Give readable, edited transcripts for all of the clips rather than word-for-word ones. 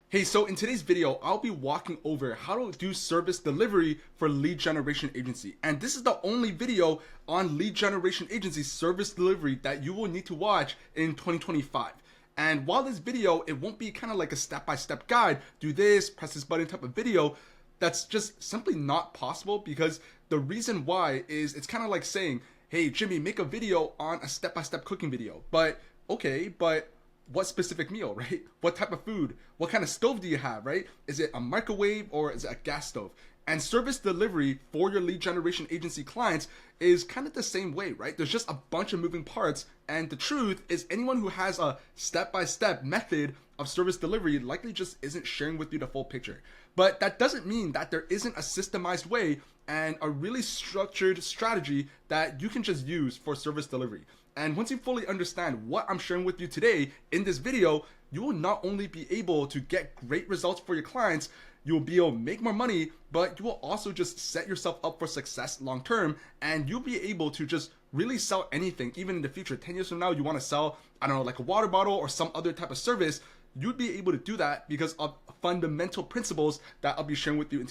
Hey, so in today's video, I'll be walking over how to do service delivery for lead generation agency. And this is the only video on lead generation agency service delivery that you will need to watch in 2025. And while this video, it won't be kind of like a step-by-step guide, do this, press this button type of video, that's just simply not possible, because the reason why is it's kind of like saying, hey, Jimmy, make a video on a step-by-step cooking video. But okay, but what specific meal, right? What type of food? What kind of stove do you have, right? Is it a microwave or is it a gas stove? And service delivery for your lead generation agency clients is kind of the same way, right? There's just a bunch of moving parts. And the truth is, anyone who has a step-by-step method of service delivery likely just isn't sharing with you the full picture. But that doesn't mean that there isn't a systemized way and a really structured strategy that you can just use for service delivery. And once you fully understand what I'm sharing with you today in this video, you will not only be able to get great results for your clients, you will be able to make more money, but you will also just set yourself up for success long term, and you'll be able to just really sell anything. Even in the future, 10 years from now, you want to sell, I don't know, like a water bottle or some other type of service, you'd be able to do that because of fundamental principles that I'll be sharing with you in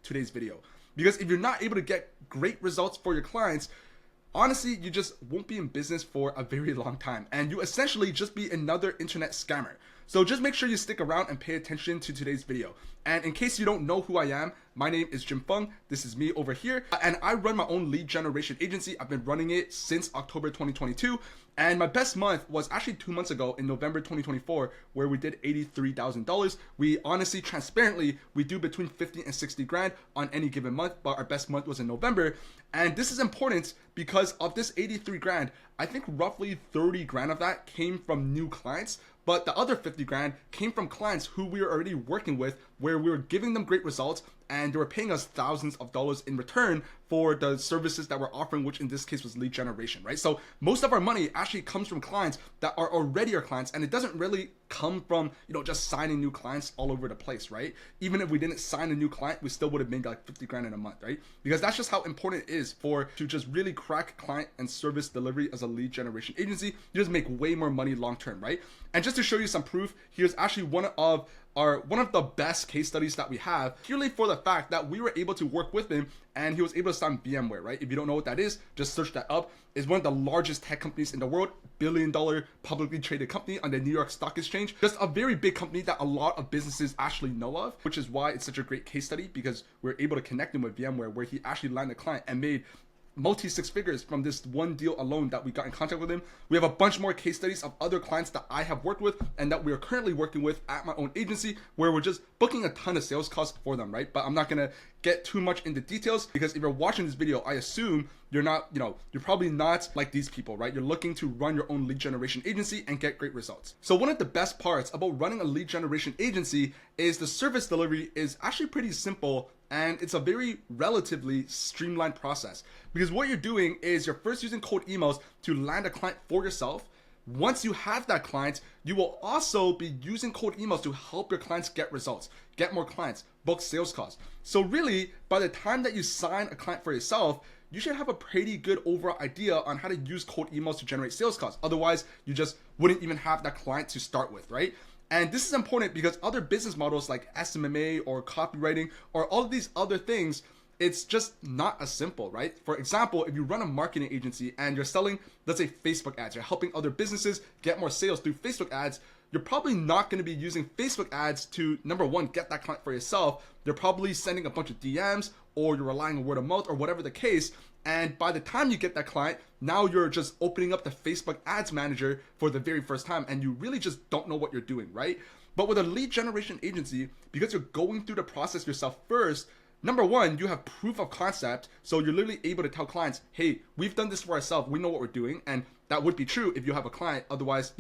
today's video. Because if you're not able to get great results for your clients, honestly, you just won't be in business for a very long time, and you essentially just be another internet scammer. So just make sure you stick around and pay attention to today's video. And in case you don't know who I am, my name is Jim Fung. This is me over here, and I run my own lead generation agency. I've been running it since October 2022, and my best month was actually 2 months ago in November 2024, where we did $83,000. We honestly, transparently, we do between 50 and 60 grand on any given month, but our best month was in November. And this is important because of this 83 grand, I think roughly 30 grand of that came from new clients, but the other 50 grand came from clients who we were already working with, where we were giving them great results and they were paying us thousands of dollars in return for the services that we're offering, which in this case was lead generation, right? So most of our money actually comes from clients that are already our clients, and it doesn't really come from, just signing new clients all over the place, right? Even if we didn't sign a new client, we still would have made like 50 grand in a month, right? Because that's just how important it is to just really crack client and service delivery as a lead generation agency. You just make way more money long term, right? And just to show you some proof, here's actually one of the best case studies that we have, purely for the fact that we were able to work with him and he was able to sign VMware, right? If you don't know what that is, just search that up. It's one of the largest tech companies in the world, billion-dollar publicly traded company on the New York Stock Exchange. Just a very big company that a lot of businesses actually know of, which is why it's such a great case study, because we're able to connect him with VMware, where he actually landed a client and made multi six figures from this one deal alone that we got in contact with him. We have a bunch more case studies of other clients that I have worked with and that we are currently working with at my own agency, where we're just booking a ton of sales costs for them, right? But I'm not gonna get too much into details, because if you're watching this video, I assume you're not, you're probably not like these people, right? You're looking to run your own lead generation agency and get great results. So one of the best parts about running a lead generation agency is the service delivery is actually pretty simple, and it's a very relatively streamlined process, because what you're doing is you're first using cold emails to land a client for yourself. Once you have that client, you will also be using cold emails to help your clients get results, get more clients, book sales calls. So really, by the time that you sign a client for yourself, you should have a pretty good overall idea on how to use cold emails to generate sales calls. Otherwise, you just wouldn't even have that client to start with, right? And this is important because other business models like SMMA or copywriting or all of these other things, it's just not as simple, right? For example, if you run a marketing agency and you're selling, let's say, Facebook ads, you're helping other businesses get more sales through Facebook ads, you're probably not going to be using Facebook ads to, number one, get that client for yourself. You're probably sending a bunch of DMs, or you're relying on word of mouth, or whatever the case. And by the time you get that client, now you're just opening up the Facebook ads manager for the very first time, and you really just don't know what you're doing, right? But with a lead generation agency, because you're going through the process yourself first, number one, you have proof of concept. So you're literally able to tell clients, hey, we've done this for ourselves. We know what we're doing. And that would be true if you have a client. Otherwise,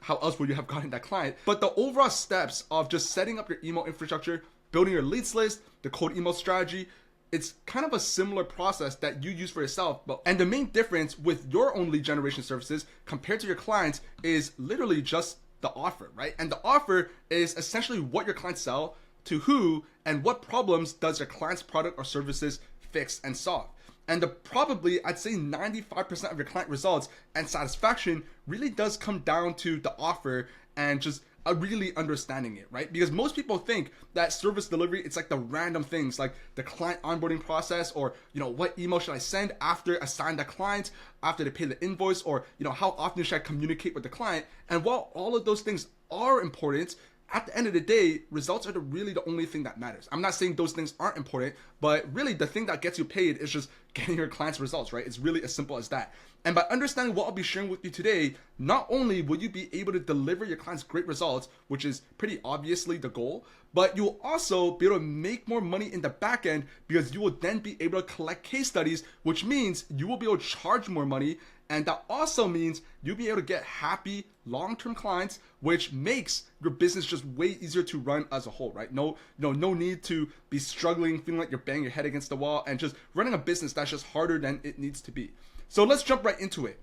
how else would you have gotten that client? But the overall steps of just setting up your email infrastructure, building your leads list, the cold email strategy, it's kind of a similar process that you use for yourself. And the main difference with your own lead generation services compared to your clients is literally just the offer, right? And the offer is essentially what your clients sell, to who, and what problems does your client's product or services fix and solve. And probably, I'd say 95% of your client results and satisfaction really does come down to the offer and just really understanding it, right? Because most people think that service delivery, it's like the random things like the client onboarding process, or, you know, what email should I send after I sign the client, after they pay the invoice, or, you know, how often should I communicate with the client? And while all of those things are important, at the end of the day, results are really the only thing that matters. I'm not saying those things aren't important, but really the thing that gets you paid is just getting your clients results, right? It's really as simple as that. And by understanding what I'll be sharing with you today, not only will you be able to deliver your clients great results, which is pretty obviously the goal, but you'll also be able to make more money in the back end, because you will then be able to collect case studies, which means you will be able to charge more money. And that also means you'll be able to get happy long-term clients, which makes your business just way easier to run as a whole, right? No need to be struggling, feeling like you're banging your head against the wall, and just running a business that's just harder than it needs to be. So let's jump right into it.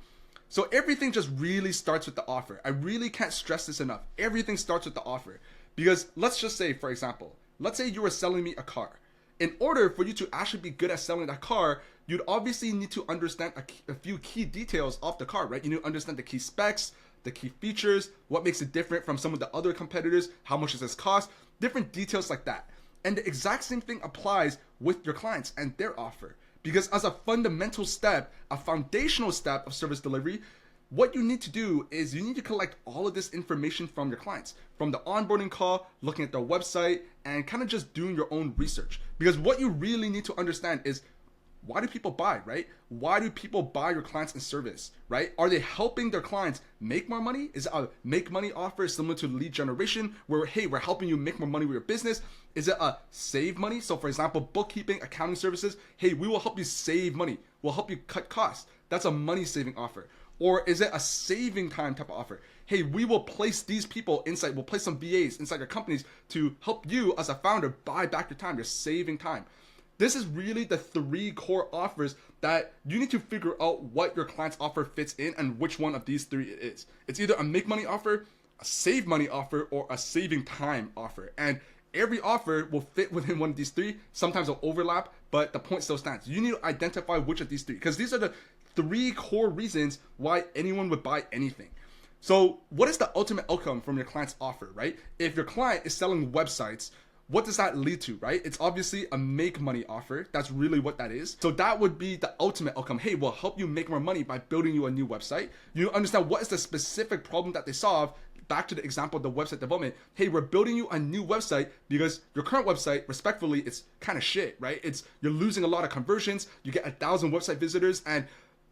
So everything just really starts with the offer. I really can't stress this enough. Everything starts with the offer. Because let's just say, for example, let's say you were selling me a car. In order for you to actually be good at selling that car, you'd obviously need to understand a few key details of the car, right? You need to understand the key specs, the key features, what makes it different from some of the other competitors, how much does this cost, different details like that. And the exact same thing applies with your clients and their offer. Because as a fundamental step, a foundational step of service delivery, what you need to do is you need to collect all of this information from your clients, from the onboarding call, looking at their website, and kind of just doing your own research. Because what you really need to understand is, why do people buy, right? Why do people buy your clients and service, right? Are they helping their clients make more money? Is it a make money offer similar to lead generation where, hey, we're helping you make more money with your business? Is it a save money? So for example, bookkeeping, accounting services, hey, we will help you save money. We'll help you cut costs. That's a money saving offer. Or is it a saving time type of offer? Hey, we will place these people inside, we'll place some VAs inside your companies to help you as a founder buy back your time. You're saving time. This is really the three core offers that you need to figure out what your client's offer fits in and which one of these three it is. It's either a make money offer, a save money offer, or a saving time offer. And every offer will fit within one of these three. Sometimes they'll overlap, but the point still stands. You need to identify which of these three, because these are the three core reasons why anyone would buy anything. So what is the ultimate outcome from your client's offer, right? If your client is selling websites, what does that lead to, right? It's obviously a make money offer. That's really what that is. So that would be the ultimate outcome. Hey, we'll help you make more money by building you a new website. You understand what is the specific problem that they solve. Back to the example of the website development. Hey, we're building you a new website because your current website, respectfully, it's kind of shit, right? You're losing a lot of conversions. You get 1,000 website visitors and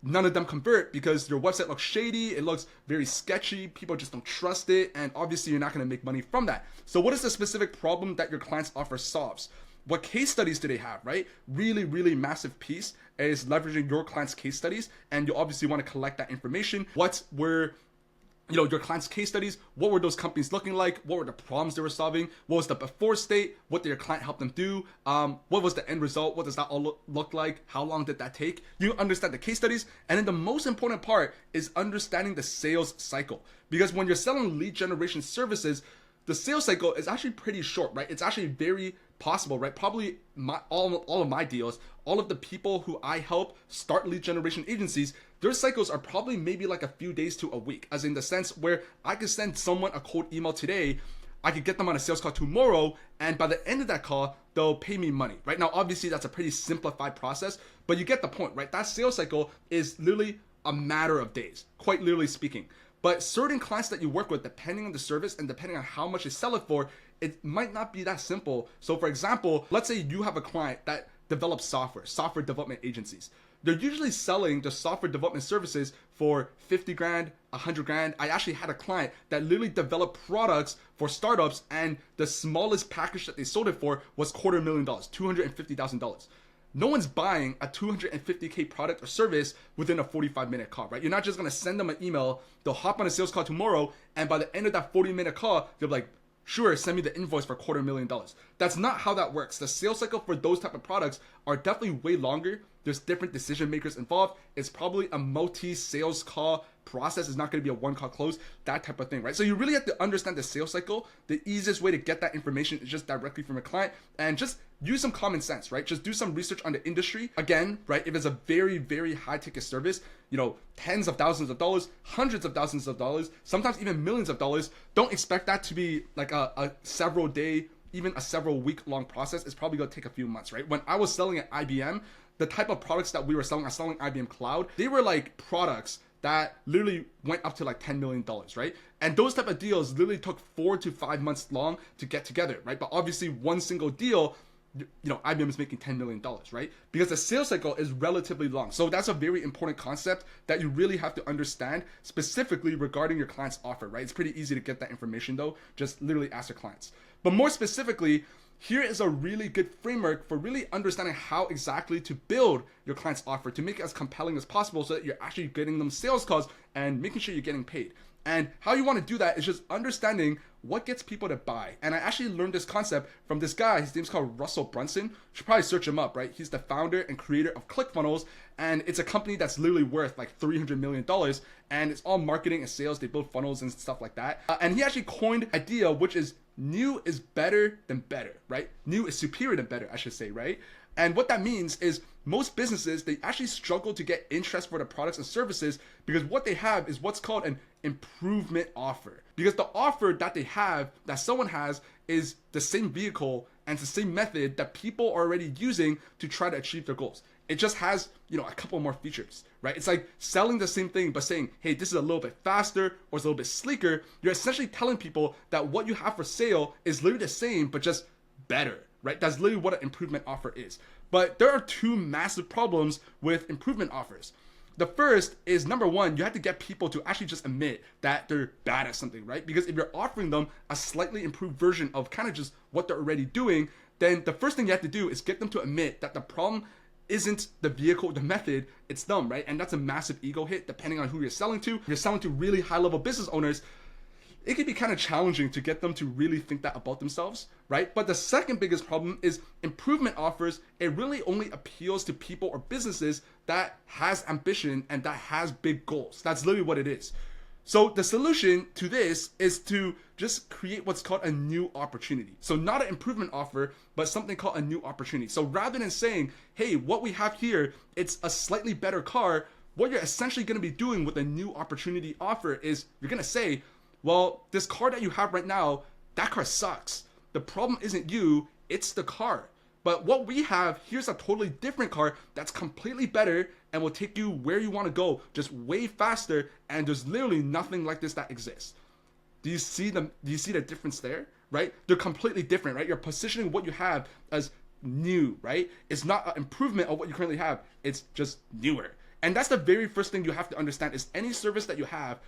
none of them convert because your website looks shady, it looks very sketchy, people just don't trust it, and obviously you're not going to make money from that. So what is the specific problem that your client's offer solves? What case studies do they have, right? Really, really massive piece is leveraging your client's case studies, and you obviously want to collect that information. What were your clients' case studies? What were those companies looking like? What were the problems they were solving? What was the before state? What did your client help them do? What was the end result? What does that all look like? How long did that take? You understand the case studies. And then the most important part is understanding the sales cycle. Because when you're selling lead generation services, the sales cycle is actually pretty short, right? It's actually very possible, right? Probably all of my deals, all of the people who I help start lead generation agencies, their cycles are probably maybe like a few days to a week, as in the sense where I could send someone a cold email today, I could get them on a sales call tomorrow, and by the end of that call, they'll pay me money, right? Now, obviously that's a pretty simplified process, but you get the point, right? That sales cycle is literally a matter of days, quite literally speaking. But certain clients that you work with, depending on the service and depending on how much you sell it for, it might not be that simple. So for example, let's say you have a client that develops software development agencies. They're usually selling the software development services for 50 grand, 100 grand. I actually had a client that literally developed products for startups, and the smallest package that they sold it for was $250,000, $250,000. No one's buying a $250K product or service within a 45-minute call, right? You're not just gonna send them an email, they'll hop on a sales call tomorrow, and by the end of that 40-minute call, they're like, sure, send me the invoice for $250,000. That's not how that works. The sales cycle for those type of products are definitely way longer. There's different decision makers involved. It's probably a multi-sales call process. It's not going to be a one call close, that type of thing, right? So you really have to understand the sales cycle. The easiest way to get that information is just directly from a client, and just use some common sense, right? Just do some research on the industry. Again, right, if it's a very, very high ticket service, you know, tens of thousands of dollars, hundreds of thousands of dollars, sometimes even millions of dollars, don't expect that to be like a several day, even a several week long process. It's probably going to take a few months, right? When I was selling at IBM, the type of products that we were selling, I was selling IBM Cloud, they were like products that literally went up to like $10 million, right? And those type of deals literally took 4 to 5 months long to get together, right? But obviously one single deal, you know, IBM is making $10 million, right? Because the sales cycle is relatively long. So that's a very important concept that you really have to understand, specifically regarding your client's offer, right? It's pretty easy to get that information though. Just literally ask your clients. But more specifically, here is a really good framework for really understanding how exactly to build your client's offer to make it as compelling as possible so that you're actually getting them sales calls and making sure you're getting paid. And how you want to do that is just understanding what gets people to buy. And I actually learned this concept from this guy. His name's called Russell Brunson. You should probably search him up, right? He's the founder and creator of ClickFunnels, and it's a company that's literally worth like $300 million, and it's all marketing and sales. They build funnels and stuff like that. And he actually coined an idea, which is new is better than better, right? New is superior than better, I should say, right? And what that means is most businesses, they actually struggle to get interest for the products and services because what they have is what's called an improvement offer. Because the offer that they have, that someone has, is the same vehicle and it's the same method that people are already using to try to achieve their goals. It just has, you know, a couple more features, right? It's like selling the same thing, but saying, hey, this is a little bit faster or it's a little bit sleeker. You're essentially telling people that what you have for sale is literally the same, but just better, right? That's literally what an improvement offer is. But there are two massive problems with improvement offers. The first is, number one, you have to get people to actually just admit that they're bad at something, right? Because if you're offering them a slightly improved version of kind of just what they're already doing, then the first thing you have to do is get them to admit that the problem isn't the vehicle, the method, it's them, right? And that's a massive ego hit depending on who you're selling to. If you're selling to really high level business owners, it can be kind of challenging to get them to really think that about themselves, right? But the second biggest problem is improvement offers. It really only appeals to people or businesses that has ambition and that has big goals. That's literally what it is. So the solution to this is to just create what's called a new opportunity. So not an improvement offer, but something called a new opportunity. So rather than saying, hey, what we have here, it's a slightly better car, what you're essentially going to be doing with a new opportunity offer is you're going to say, well, this car that you have right now, that car sucks. The problem isn't you, it's the car. But what we have, here's a totally different car that's completely better and will take you where you want to go, just way faster, and there's literally nothing like this that exists. Do you see the difference there, right? They're completely different, right? You're positioning what you have as new, right? It's not an improvement of what you currently have, it's just newer. And that's the very first thing you have to understand is any service that you have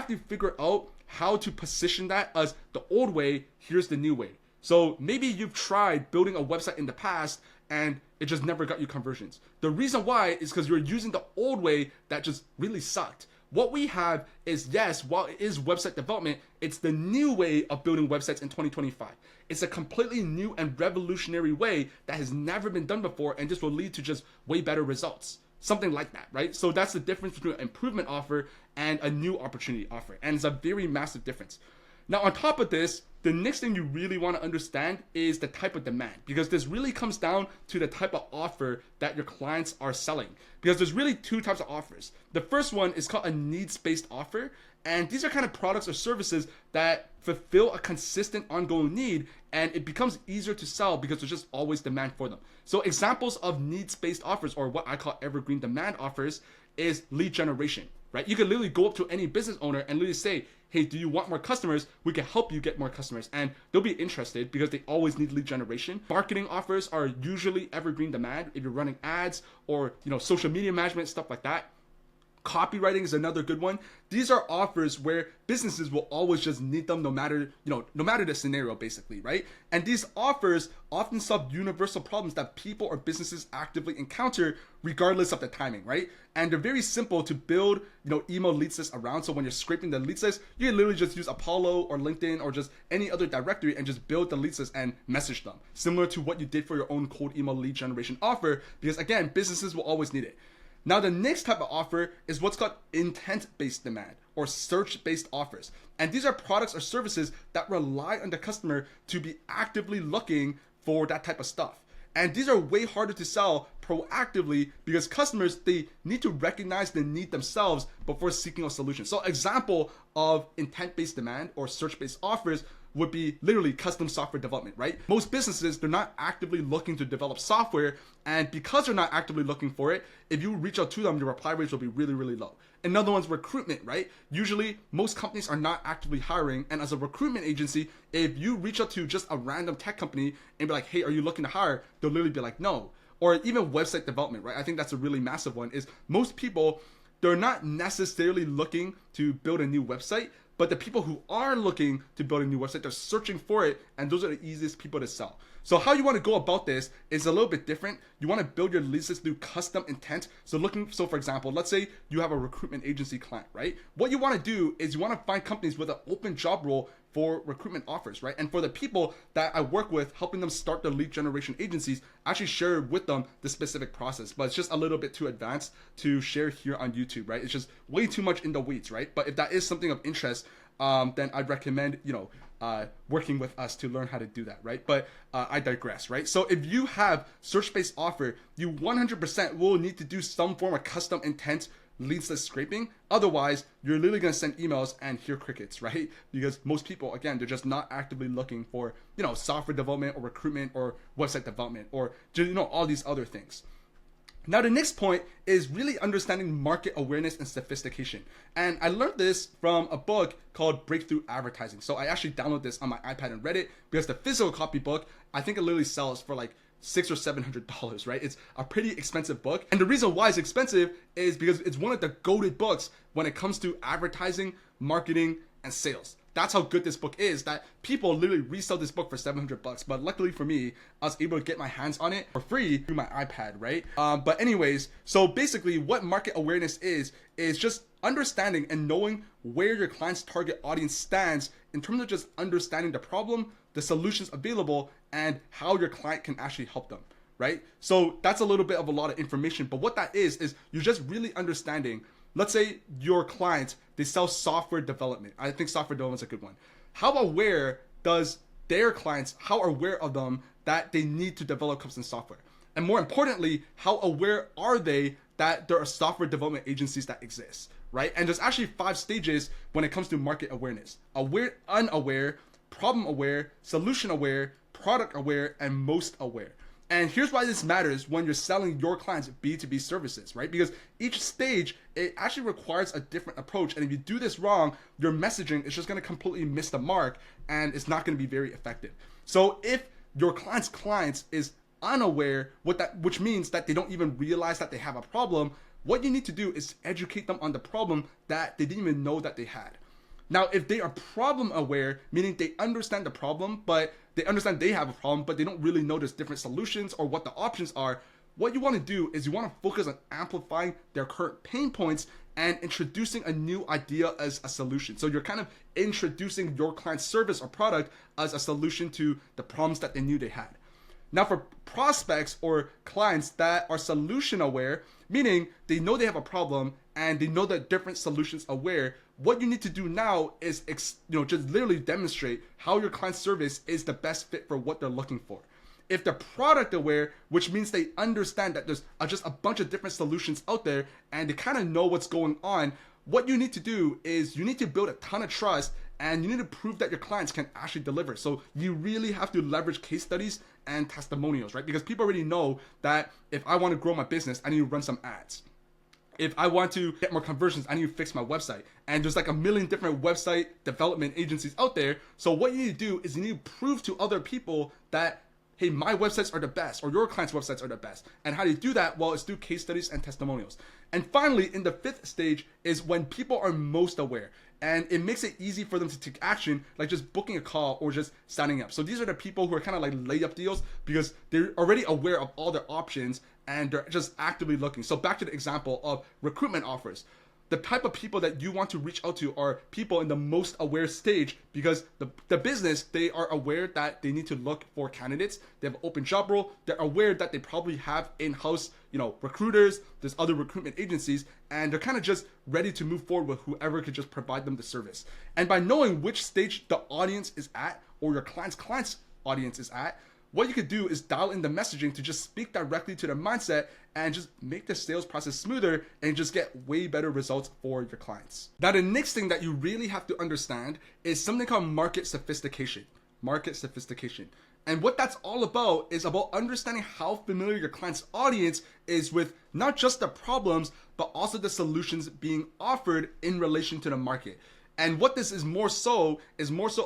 to figure out how to position that as the old way, here's the new way. So maybe you've tried building a website in the past and it just never got you conversions. The reason why is because you're using the old way that just really sucked. What we have is, yes, while it is website development, it's the new way of building websites in 2025. It's a completely new and revolutionary way that has never been done before, and this will lead to just way better results. Something like that, right? So that's the difference between an improvement offer and a new opportunity offer. And it's a very massive difference. Now, on top of this, the next thing you really want to understand is the type of demand, because this really comes down to the type of offer that your clients are selling. Because there's really two types of offers. The first one is called a needs-based offer. And these are kind of products or services that fulfill a consistent ongoing need, and it becomes easier to sell because there's just always demand for them. So examples of needs-based offers, or what I call evergreen demand offers, is lead generation, right? You can literally go up to any business owner and literally say, hey, do you want more customers? We can help you get more customers. And they'll be interested because they always need lead generation. Marketing offers are usually evergreen demand if you're running ads or, social media management, stuff like that. Copywriting is another good one. These are offers where businesses will always just need them no matter the scenario, basically, right? And these offers often solve universal problems that people or businesses actively encounter regardless of the timing, right? And they're very simple to build, email lead lists around. So when you're scraping the lead list, you can literally just use Apollo or LinkedIn or just any other directory and just build the lead list and message them. Similar to what you did for your own cold email lead generation offer, because again, businesses will always need it. Now, the next type of offer is what's called intent-based demand or search-based offers. And these are products or services that rely on the customer to be actively looking for that type of stuff. And these are way harder to sell proactively because customers, they need to recognize the need themselves before seeking a solution. So example of intent-based demand or search-based offers would be literally custom software development, right? Most businesses, they're not actively looking to develop software, and because they're not actively looking for it, if you reach out to them, your reply rates will be really, really low. Another one's recruitment, right? Usually, most companies are not actively hiring, and as a recruitment agency, if you reach out to just a random tech company and be like, hey, are you looking to hire? They'll literally be like, no. Or even website development, right? I think that's a really massive one, is most people, they're not necessarily looking to build a new website, but the people who are looking to build a new website, they're searching for it, and those are the easiest people to sell. So how you want to go about this is a little bit different. You want to build your lead list through custom intent. So for example, let's say you have a recruitment agency client, right? What you want to do is you want to find companies with an open job role for recruitment offers, right? And for the people that I work with, helping them start their lead generation agencies, I actually share with them the specific process, but it's just a little bit too advanced to share here on YouTube, right? It's just way too much in the weeds, right? But if that is something of interest, then I'd recommend, working with us to learn how to do that, right? But I digress, right? So if you have search-based offer, you 100% will need to do some form of custom intent leads list scraping. Otherwise, you're literally going to send emails and hear crickets, right? Because most people, again, they're just not actively looking for, software development or recruitment or website development or, all these other things. Now, the next point is really understanding market awareness and sophistication. And I learned this from a book called Breakthrough Advertising. So I actually downloaded this on my iPad and read it because the physical copy book, I think it literally sells for like $600 or $700, right? It's a pretty expensive book. And the reason why it's expensive is because it's one of the go-to books when it comes to advertising, marketing, and sales. That's how good this book is, that people literally resell this book for $700. But luckily for me, I was able to get my hands on it for free through my iPad, right? But anyways, so basically what market awareness is just understanding and knowing where your client's target audience stands in terms of just understanding the problem, the solutions available, and how your client can actually help them, right? So that's a little bit of a lot of information, but what that is you're just really understanding. Let's say your client, they sell software development. I think software development is a good one. How aware does their clients, how aware of them that they need to develop custom software? And more importantly, how aware are they that there are software development agencies that exist, right? And there's actually 5 stages when it comes to market awareness: aware, unaware, problem aware, solution aware, product aware, and most aware. And here's why this matters when you're selling your clients B2B services, right? Because each stage, it actually requires a different approach. And if you do this wrong, your messaging is just going to completely miss the mark and it's not going to be very effective. So if your clients is unaware, which means that they don't even realize that they have a problem, what you need to do is educate them on the problem that they didn't even know that they had. Now, if they are problem aware, meaning they understand the problem, but they understand they have a problem, but they don't really know there's different solutions or what the options are, what you want to do is you want to focus on amplifying their current pain points and introducing a new idea as a solution. So you're kind of introducing your client's service or product as a solution to the problems that they knew they had. Now, for prospects or clients that are solution aware, meaning they know they have a problem and they know that different solutions aware, what you need to do now is just literally demonstrate how your client's service is the best fit for what they're looking for. If they're product aware, which means they understand that there's just a bunch of different solutions out there and they kind of know what's going on, what you need to do is you need to build a ton of trust and you need to prove that your clients can actually deliver. So you really have to leverage case studies and testimonials, right? Because people already know that if I want to grow my business, I need to run some ads. If I want to get more conversions, I need to fix my website. And there's like a million different website development agencies out there. So what you need to do is you need to prove to other people that, hey, my websites are the best, or your clients' websites are the best. And how do you do that? Well, it's through case studies and testimonials. And finally, in the 5th stage is when people are most aware. And it makes it easy for them to take action, like just booking a call or just signing up. So these are the people who are kind of like layup deals because they're already aware of all their options and they're just actively looking. So back to the example of recruitment offers. the type of people that you want to reach out to are people in the most aware stage, because the business, they are aware that they need to look for candidates. They have an open job role. They're aware that they probably have in-house, recruiters, there's other recruitment agencies, and they're kind of just ready to move forward with whoever could just provide them the service. And by knowing which stage the audience is at, or your client's audience is at, what you could do is dial in the messaging to just speak directly to their mindset and just make the sales process smoother and just get way better results for your clients. Now, the next thing that you really have to understand is something called market sophistication. Market sophistication. And what that's all about is about understanding how familiar your client's audience is with not just the problems, but also the solutions being offered in relation to the market. And what this is more so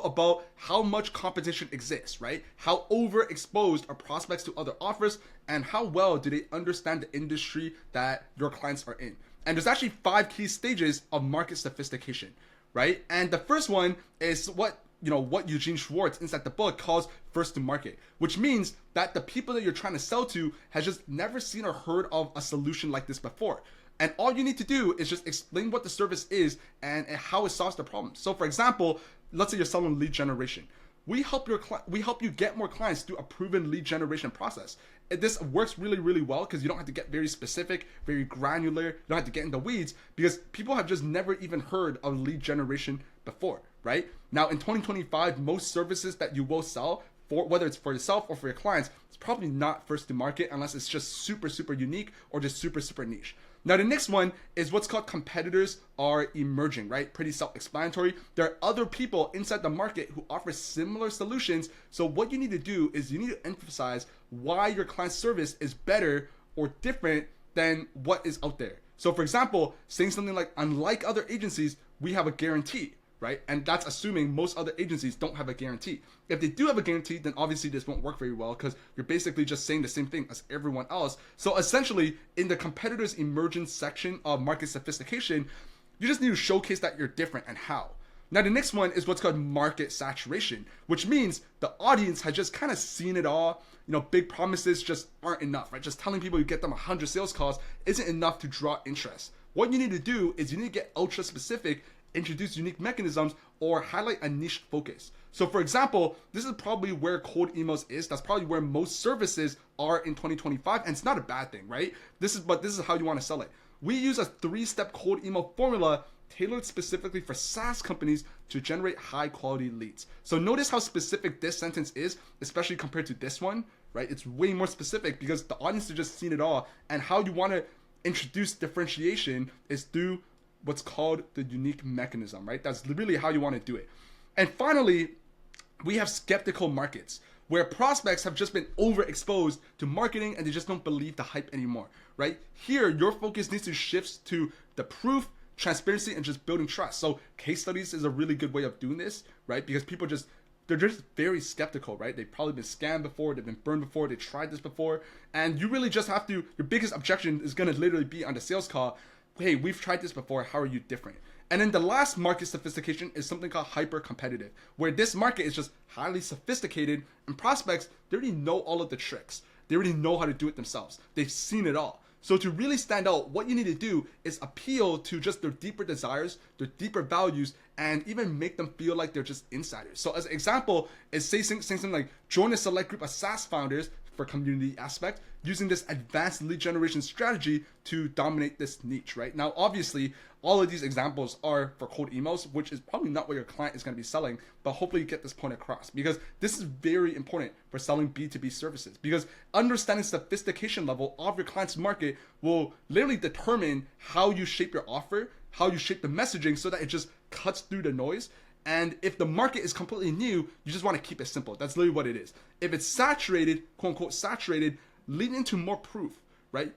about how much competition exists, right? How overexposed are prospects to other offers, and how well do they understand the industry that your clients are in. And there's actually 5 key stages of market sophistication, right? And the first one is what Eugene Schwartz inside the book calls first to market, which means that the people that you're trying to sell to has just never seen or heard of a solution like this before. And all you need to do is just explain what the service is and how it solves the problem. So for example, let's say you're selling lead generation. We help you get more clients through a proven lead generation process. This works really, really well because you don't have to get very specific, very granular. You don't have to get in the weeds because people have just never even heard of lead generation before, right? Now in 2025, most services that you will sell, for whether it's for yourself or for your clients, it's probably not first to market unless it's just super, super unique or just super, super niche. Now, the next one is what's called competitors are emerging, right? Pretty self-explanatory. There are other people inside the market who offer similar solutions. So what you need to do is you need to emphasize why your client's service is better or different than what is out there. So for example, saying something like, unlike other agencies, we have a guarantee, right? And that's assuming most other agencies don't have a guarantee. If they do have a guarantee, then obviously this won't work very well because you're basically just saying the same thing as everyone else. So essentially, in the competitors emergence section of market sophistication, you just need to showcase that you're different and how. Now, the next one is what's called market saturation, which means the audience has just kind of seen it all. Big promises just aren't enough, right? Just telling people you get them 100 sales calls isn't enough to draw interest. What you need to do is you need to get ultra specific, introduce unique mechanisms, or highlight a niche focus. So for example, this is probably where cold emails is. That's probably where most services are in 2025, and it's not a bad thing, right? This is how you want to sell it. We use a 3-step cold email formula tailored specifically for SaaS companies to generate high quality leads. So notice how specific this sentence is, especially compared to this one, right? It's way more specific because the audience has just seen it all, and how you want to introduce differentiation is through what's called the unique mechanism, right? That's really how you want to do it. And finally, we have skeptical markets where prospects have just been overexposed to marketing and they just don't believe the hype anymore, right? Here, your focus needs to shift to the proof, transparency, and just building trust. So case studies is a really good way of doing this, right? Because they're just very skeptical, right? They've probably been scammed before, they've been burned before, they tried this before, and you really just have to, your biggest objection is gonna literally be on the sales call, hey, we've tried this before, how are you different? And then the last market sophistication is something called hyper competitive, where this market is just highly sophisticated and prospects, they already know all of the tricks. They already know how to do it themselves. They've seen it all. So to really stand out, what you need to do is appeal to just their deeper desires, their deeper values, and even make them feel like they're just insiders. So as an example, is saying something like, join a select group of SaaS founders for community aspect, using this advanced lead generation strategy to dominate this niche, right? Now, obviously, all of these examples are for cold emails, which is probably not what your client is going to be selling, but hopefully you get this point across, because this is very important for selling B2B services, because understanding sophistication level of your client's market will literally determine how you shape your offer, how you shape the messaging so that it just cuts through the noise. And if the market is completely new, you just want to keep it simple. That's literally what it is. If it's saturated, quote unquote saturated, lean into more proof, right?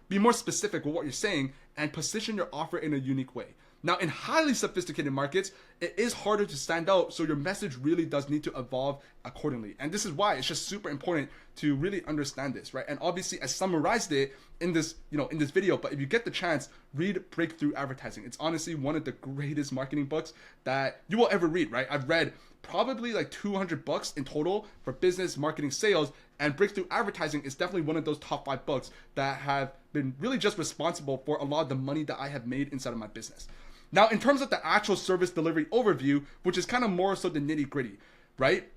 Be more specific with what you're saying and position your offer in a unique way. Now, in highly sophisticated markets, it is harder to stand out, so your message really does need to evolve accordingly. And this is why it's just super important to really understand this, right? And obviously, I summarized it in this, in this video, but if you get the chance, read Breakthrough Advertising. It's honestly one of the greatest marketing books that you will ever read, right? I've read probably like $200 in total for business, marketing, sales, and breakthrough advertising is definitely one of those top 5 books that have been really just responsible for a lot of the money that I have made inside of my business. Now, in terms of the actual service delivery overview, which is kind of more so the nitty gritty, right?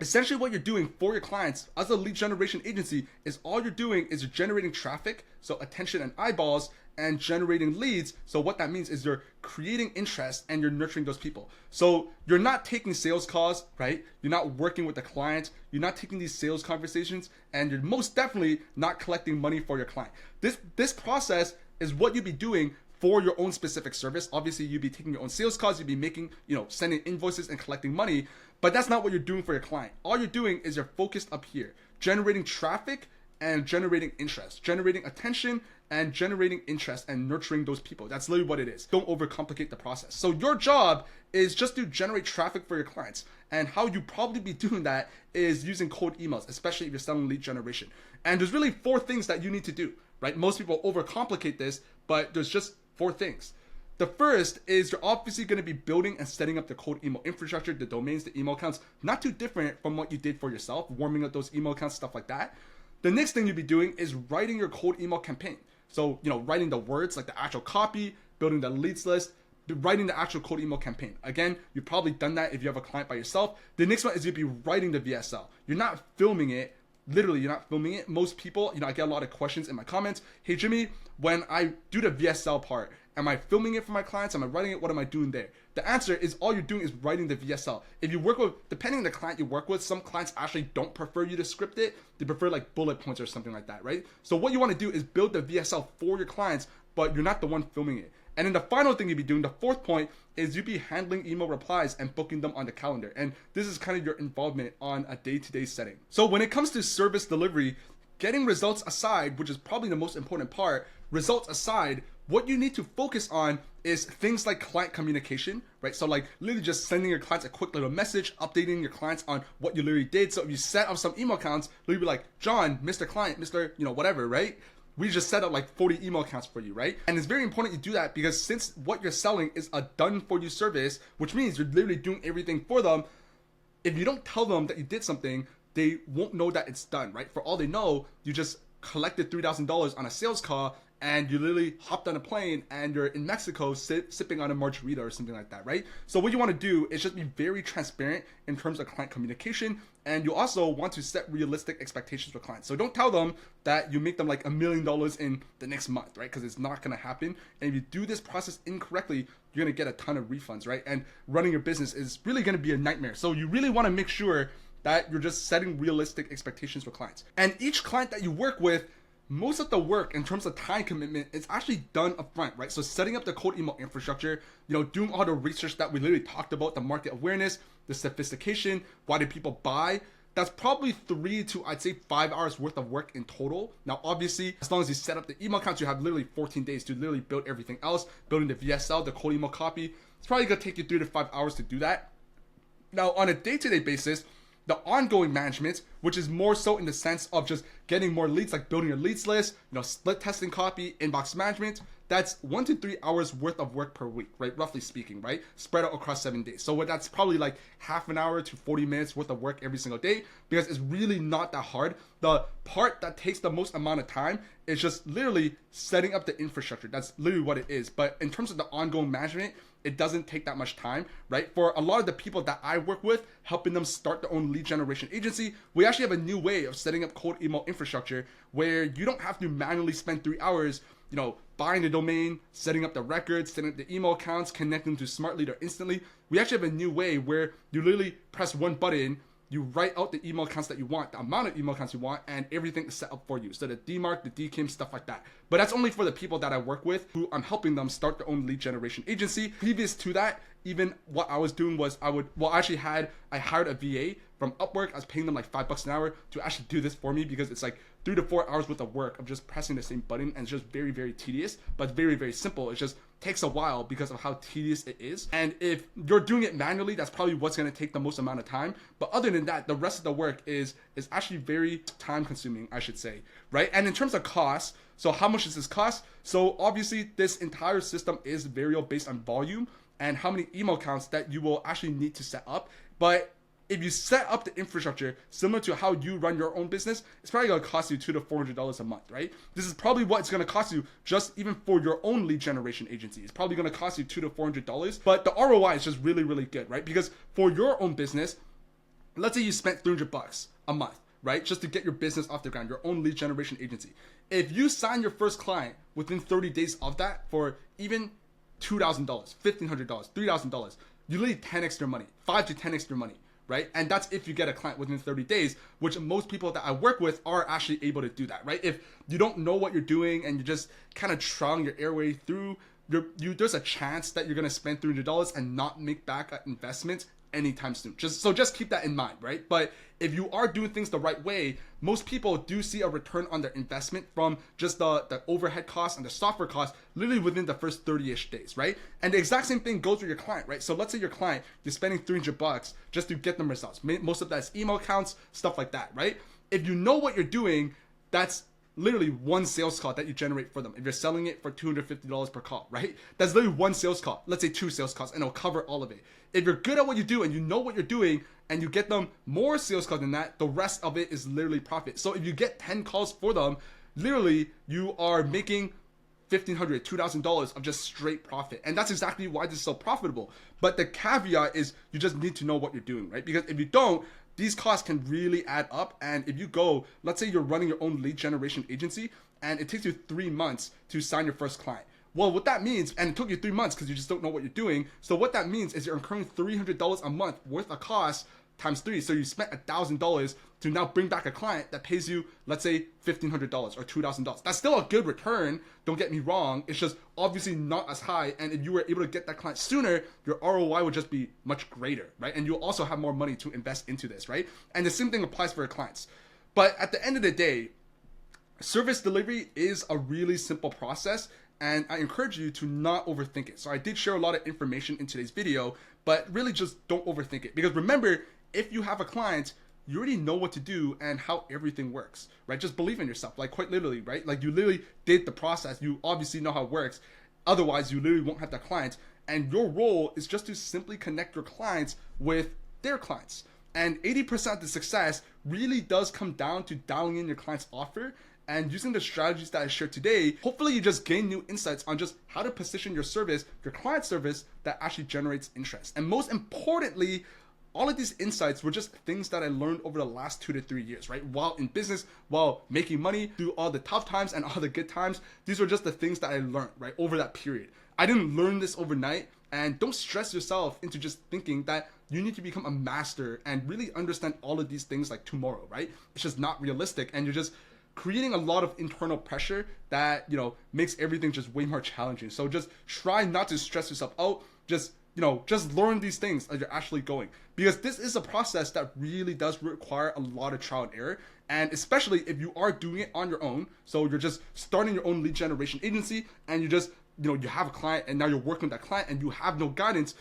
Essentially what you're doing for your clients as a lead generation agency is all you're doing is you're generating traffic, so attention and eyeballs, and generating leads. So what that means is you're creating interest and you're nurturing those people. So you're not taking sales calls, right? You're not working with the client. You're not taking these sales conversations, and you're most definitely not collecting money for your client. This process is what you'd be doing for your own specific service. Obviously, you'd be taking your own sales calls, you'd be making, sending invoices and collecting money, but that's not what you're doing for your client. All you're doing is you're focused up here, generating traffic and generating interest, generating attention and generating interest and nurturing those people. That's literally what it is. Don't overcomplicate the process. So your job is just to generate traffic for your clients. And how you probably be doing that is using cold emails, especially if you're selling lead generation. And there's really 4 things that you need to do, right? Most people overcomplicate this, but there's just 4 things. The first is you're obviously going to be building and setting up the cold email infrastructure, the domains, the email accounts, not too different from what you did for yourself, warming up those email accounts, stuff like that. The next thing you'll be doing is writing your cold email campaign. So, writing the words, like the actual copy, building the leads list, writing the actual cold email campaign. Again, you've probably done that if you have a client by yourself. The next one is you'll be writing the VSL. You're not filming it. Literally, you're not filming it. Most people, I get a lot of questions in my comments. Hey, Jimmy, when I do the VSL part, am I filming it for my clients? Am I writing it? What am I doing there? The answer is all you're doing is writing the VSL. If you work with, depending on the client you work with, some clients actually don't prefer you to script it. They prefer like bullet points or something like that, right? So what you want to do is build the VSL for your clients, but you're not the one filming it. And then the final thing you'd be doing, the 4th point, is you'd be handling email replies and booking them on the calendar. And this is kind of your involvement on a day-to-day setting. So when it comes to service delivery, getting results aside, which is probably the most important part, results aside, what you need to focus on is things like client communication, right? So like literally just sending your clients a quick little message, updating your clients on what you literally did. So if you set up some email accounts, literally be like, John, Mr. Client, Mr. whatever, right? We just set up like 40 email accounts for you, right? And it's very important you do that because since what you're selling is a done for you service, which means you're literally doing everything for them, if you don't tell them that you did something, they won't know that it's done, right? For all they know, you just collected $3,000 on a sales call and you literally hopped on a plane and you're in Mexico sipping on a margarita or something like that, right? So what you want to do is just be very transparent in terms of client communication, and you also want to set realistic expectations for clients. So don't tell them that you make them like $1 million in the next month, right? Because it's not going to happen. And if you do this process incorrectly, you're going to get a ton of refunds, right? And running your business is really going to be a nightmare. So you really want to make sure that you're just setting realistic expectations for clients. And each client that you work with, most of the work in terms of time commitment is actually done up front, right? So setting up the cold email infrastructure, doing all the research that we literally talked about, the market awareness, the sophistication, why do people buy? That's probably 3 to, I'd say, 5 hours worth of work in total. Now, obviously, as long as you set up the email accounts, you have literally 14 days to literally build everything else, building the VSL, the cold email copy. It's probably gonna take you 3 to 5 hours to do that. Now, on a day-to-day basis, the ongoing management, which is more so in the sense of just getting more leads, like building your leads list, split testing copy, inbox management, that's 1 to 3 hours worth of work per week, right? Roughly speaking, right? Spread out across 7 days. So that's probably like half an hour to 40 minutes worth of work every single day, because it's really not that hard. The part that takes the most amount of time is just literally setting up the infrastructure. That's literally what it is. But in terms of the ongoing management, it doesn't take that much time, right? For a lot of the people that I work with, helping them start their own lead generation agency, we actually have a new way of setting up cold email infrastructure where you don't have to manually spend 3 hours, buying the domain, setting up the records, setting up the email accounts, connecting to Smart Leader instantly. We actually have a new way where you literally press one button, you write out the email accounts that you want, the amount of email accounts you want, and everything is set up for you. So the DMARC, the DKIM, stuff like that. But that's only for the people that I work with who I'm helping them start their own lead generation agency. Previous to that, even what I was doing was I hired a VA from Upwork. I was paying them like $5 an hour to actually do this for me, because it's like 3 to 4 hours worth of work of just pressing the same button, and it's just very, very tedious, but very, very simple. It just takes a while because of how tedious it is. And if you're doing it manually, that's probably what's going to take the most amount of time. But other than that, the rest of the work is actually very time consuming, I should say, right? And in terms of costs, so how much does this cost? So obviously this entire system is variable based on volume and how many email accounts that you will actually need to set up. But if you set up the infrastructure similar to how you run your own business, it's probably going to cost you $200 to $400 a month, right? This is probably what it's going to cost you just even for your own lead generation agency. It's probably going to cost you $200 to $400, but the ROI is just really, really good, right? Because for your own business, let's say you spent $300 a month, right? Just to get your business off the ground, your own lead generation agency. If you sign your first client within 30 days of that for even $2,000, $1,500, $3,000, you literally 10x your money, 5 to 10x your money, right? And that's if you get a client within 30 days, which most people that I work with are actually able to do that, right? If you don't know what you're doing and you're just kind of trawling your airway through, there's a chance that you're going to spend $300 and not make back an investment anytime soon. Just keep that in mind, right? But if you are doing things the right way, most people do see a return on their investment from just the overhead costs and the software costs literally within the first 30-ish days, right? And the exact same thing goes with your client, right? So let's say your client, you're spending $300 just to get them results. Most of that is email accounts, stuff like that, right? If you know what you're doing, that's literally one sales call that you generate for them. If you're selling it for $250 per call, right? That's literally one sales call. Let's say 2 sales calls, and it'll cover all of it. If you're good at what you do and you know what you're doing and you get them more sales calls than that, the rest of it is literally profit. So if you get 10 calls for them, literally you are making $1,500, $2,000 of just straight profit. And that's exactly why this is so profitable. But the caveat is you just need to know what you're doing, right? Because if you don't, these costs can really add up. And if you go, let's say you're running your own lead generation agency and it takes you 3 months to sign your first client. Well, what that means, and it took you 3 months because you just don't know what you're doing. So what that means is you're incurring $300 a month worth of costs times 3. So you spent $1,000 to now bring back a client that pays you, let's say, $1,500 or $2,000. That's still a good return. Don't get me wrong. It's just obviously not as high. And if you were able to get that client sooner, your ROI would just be much greater, right? And you'll also have more money to invest into this, right? And the same thing applies for your clients. But at the end of the day, service delivery is a really simple process. And I encourage you to not overthink it. So I did share a lot of information in today's video, but really just don't overthink it. Because remember, if you have a client, you already know what to do and how everything works, right? Just believe in yourself, like quite literally, right? Like you literally did the process. You obviously know how it works. Otherwise, you literally won't have that client. And your role is just to simply connect your clients with their clients. And 80% of the success really does come down to dialing in your client's offer and using the strategies that I shared today. Hopefully you just gain new insights on just how to position your service, your client service, that actually generates interest. And most importantly, all of these insights were just things that I learned over the last 2 to 3 years, right? While in business, while making money through all the tough times and all the good times, these were just the things that I learned, right? Over that period. I didn't learn this overnight, and don't stress yourself into just thinking that you need to become a master and really understand all of these things like tomorrow, right? It's just not realistic, and you're just creating a lot of internal pressure that, makes everything just way more challenging. So just try not to stress yourself out. Just learn these things as you're actually going, because this is a process that really does require a lot of trial and error. And especially if you are doing it on your own, so you're just starting your own lead generation agency and you just, you have a client and now you're working with that client and you have no guidance.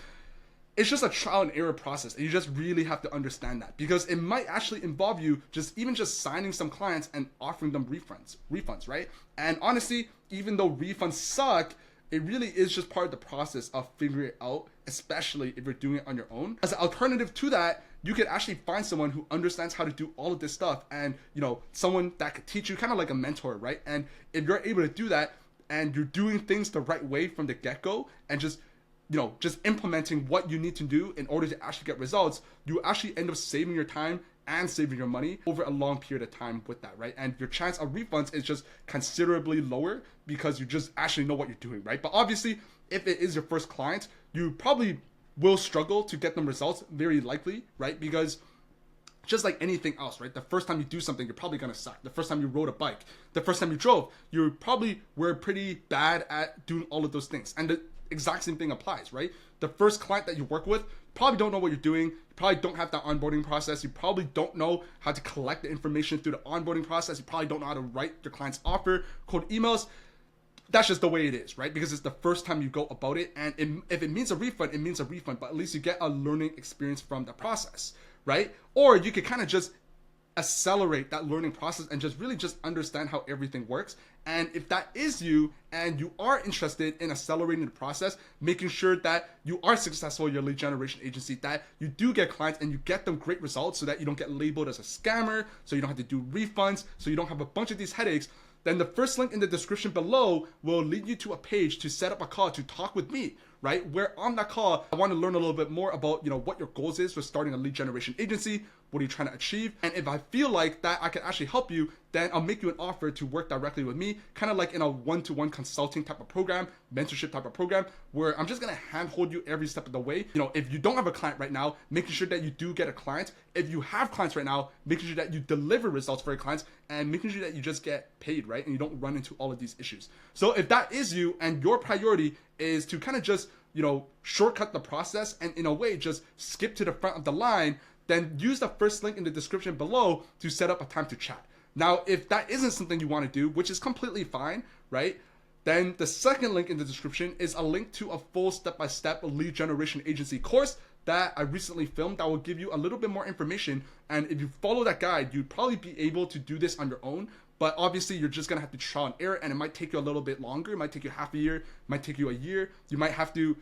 It's just a trial and error process, and you just really have to understand that, because it might actually involve you just signing some clients and offering them refunds, right? And honestly, even though refunds suck, it really is just part of the process of figuring it out, especially if you're doing it on your own. As an alternative to that, you could actually find someone who understands how to do all of this stuff, and someone that could teach you, kind of like a mentor, right? And if you're able to do that and you're doing things the right way from the get-go and just implementing what you need to do in order to actually get results, you actually end up saving your time and saving your money over a long period of time with that, right? And your chance of refunds is just considerably lower because you just actually know what you're doing, right? But obviously, if it is your first client, you probably will struggle to get them results, very likely, right? Because just like anything else, right? The first time you do something, you're probably gonna suck. The first time you rode a bike, the first time you drove, you probably were pretty bad at doing all of those things. And the exact same thing applies, right? The first client that you work with, probably don't know what you're doing. You probably don't have that onboarding process. You probably don't know how to collect the information through the onboarding process. You probably don't know how to write your client's offer, cold emails. That's just the way it is, right? Because it's the first time you go about it. And if it means a refund, it means a refund. But at least you get a learning experience from the process, right? Or you could kind of just accelerate that learning process and just really just understand how everything works. And if that is you and you are interested in accelerating the process, making sure that you are successful in your lead generation agency, that you do get clients and you get them great results so that you don't get labeled as a scammer, so you don't have to do refunds, so you don't have a bunch of these headaches, then the first link in the description below will lead you to a page to set up a call to talk with me, right? Where on that call, I want to learn a little bit more about, what your goals is for starting a lead generation agency. What are you trying to achieve? And if I feel like that I can actually help you, then I'll make you an offer to work directly with me, kind of like in a one-to-one consulting type of program, mentorship type of program, where I'm just going to handhold you every step of the way. If you don't have a client right now, making sure that you do get a client. If you have clients right now, making sure that you deliver results for your clients and making sure that you just get paid, right? And you don't run into all of these issues. So if that is you and your priority is to kind of just, shortcut the process and in a way just skip to the front of the line, then use the first link in the description below to set up a time to chat. Now, if that isn't something you want to do, which is completely fine, right? Then the second link in the description is a link to a full step-by-step lead generation agency course that I recently filmed that will give you a little bit more information. And if you follow that guide, you'd probably be able to do this on your own. But obviously, you're just gonna have to trial and error, and it might take you a little bit longer. It might take you half a year. It might take you a year. You might have to,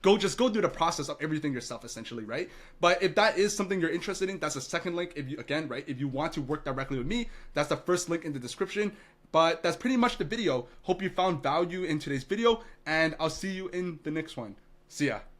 go through the process of everything yourself, essentially, right? But if that is something you're interested in, that's the second link. If you want to work directly with me, that's the first link in the description. But that's pretty much the video. Hope you found value in today's video, and I'll see you in the next one. See ya.